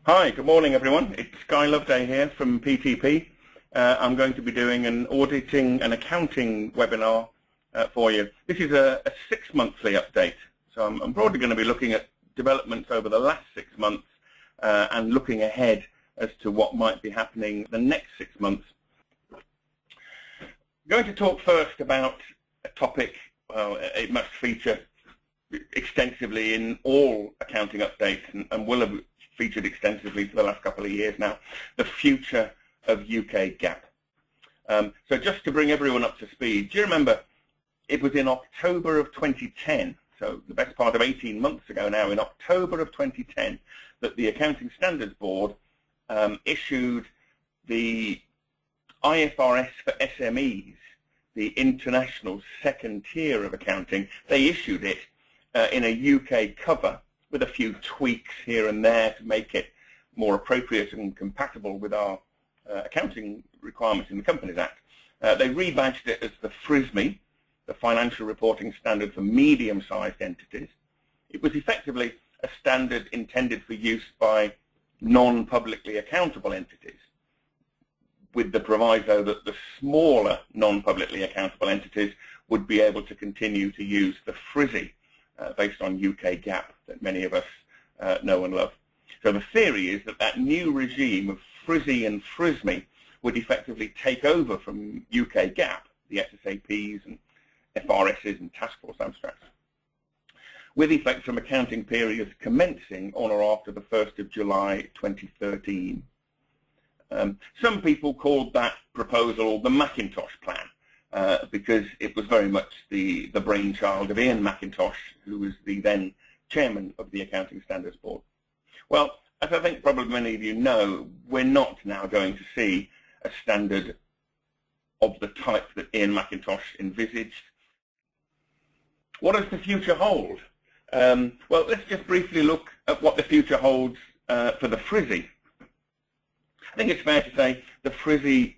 Hi, good morning everyone. It's Guy Loveday here from PTP. I'm going to be doing an auditing and accounting webinar for you. This is a 6-monthly update, so I'm broadly going to be looking at developments over the last 6 months and looking ahead as to what might be happening the next 6 months. I'm going to talk first about a topic, well, it must feature extensively in all accounting updates and will have featured extensively for the last couple of years now, the future of UK GAAP. So just to bring everyone up to speed, do you remember it was in October of 2010, so the best part of 18 months ago now, in October of 2010, that the Accounting Standards Board issued the IFRS for SMEs, the international second tier of accounting. They issued it in a UK cover with a few tweaks here and there to make it more appropriate and compatible with our accounting requirements in the Companies Act. They rebadged it as the FRSME, the Financial Reporting Standard for Medium-Sized Entities. It was effectively a standard intended for use by non-publicly accountable entities, with the proviso that the smaller non-publicly accountable entities would be able to continue to use the FRSI, based on UK GAAP that many of us know and love. So the theory is that that new regime of FRSI and FRSME would effectively take over from UK GAAP, the SSAPs and FRSs and task force abstracts, with effect from accounting periods commencing on or after the 1st of July 2013. Some people called that proposal the Macintosh Plan, because it was very much the brainchild of Ian Mackintosh, who was the then chairman of the Accounting Standards Board. Well, as I think probably many of you know, we're not now going to see a standard of the type that Ian Mackintosh envisaged. What does the future hold? Well, let's just briefly look at what the future holds for the FRSI. I think it's fair to say the FRSI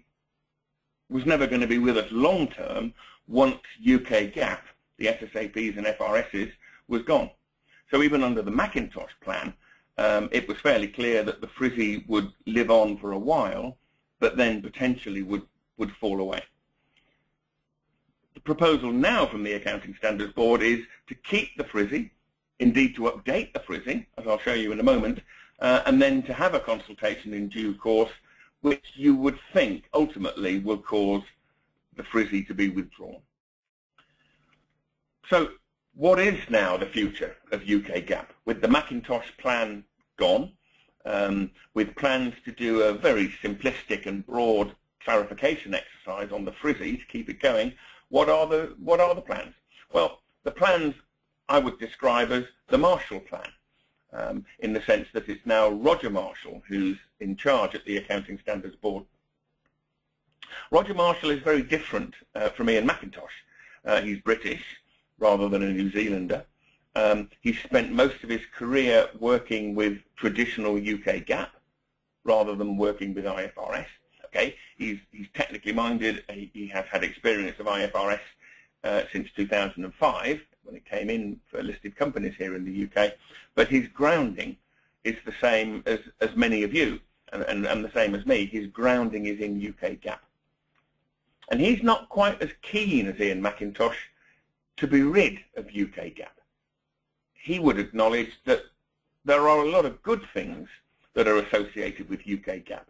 was never going to be with us long term once UK GAAP, the SSAPs and FRSs, was gone. So even under the Macintosh plan, it was fairly clear that the FRSI would live on for a while, but then potentially would fall away. The proposal now from the Accounting Standards Board is to keep the FRSI, indeed to update the FRSI, as I'll show you in a moment, and then to have a consultation in due course, which you would think ultimately will cause the FRSI to be withdrawn. So what is now the future of UK GAAP? With the Macintosh plan gone, with plans to do a very simplistic and broad clarification exercise on the FRSI to keep it going, what are the plans? Well, the plans I would describe as the Marshall Plan, in the sense that it's now Roger Marshall who's in charge at the Accounting Standards Board. Roger Marshall is very different from Ian Mackintosh. He's British rather than a New Zealander. He's spent most of his career working with traditional UK GAAP rather than working with IFRS. Okay, he's technically minded. He has had experience of IFRS since 2005. When it came in for listed companies here in the UK, but his grounding is the same as many of you, and the same as me. His grounding is in UK GAAP. And he's not quite as keen as Ian Mackintosh to be rid of UK GAAP. He would acknowledge that there are a lot of good things that are associated with UK GAAP.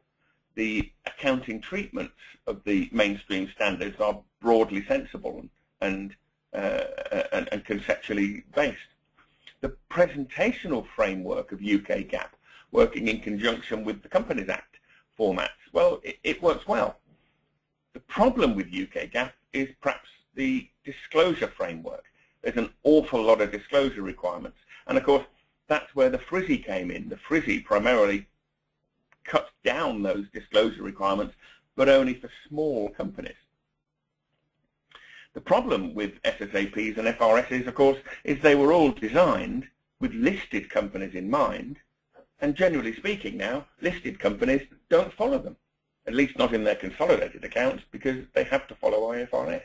The accounting treatments of the mainstream standards are broadly sensible and conceptually based. The presentational framework of UK GAAP, working in conjunction with the Companies Act formats, well, it works well. The problem with UK GAAP is perhaps the disclosure framework. There's an awful lot of disclosure requirements, and of course that's where the FRSI came in. The FRSI primarily cuts down those disclosure requirements, but only for small companies. The problem with SSAPs and FRSs, of course, is they were all designed with listed companies in mind, and generally speaking now, listed companies don't follow them, at least not in their consolidated accounts, because they have to follow IFRS.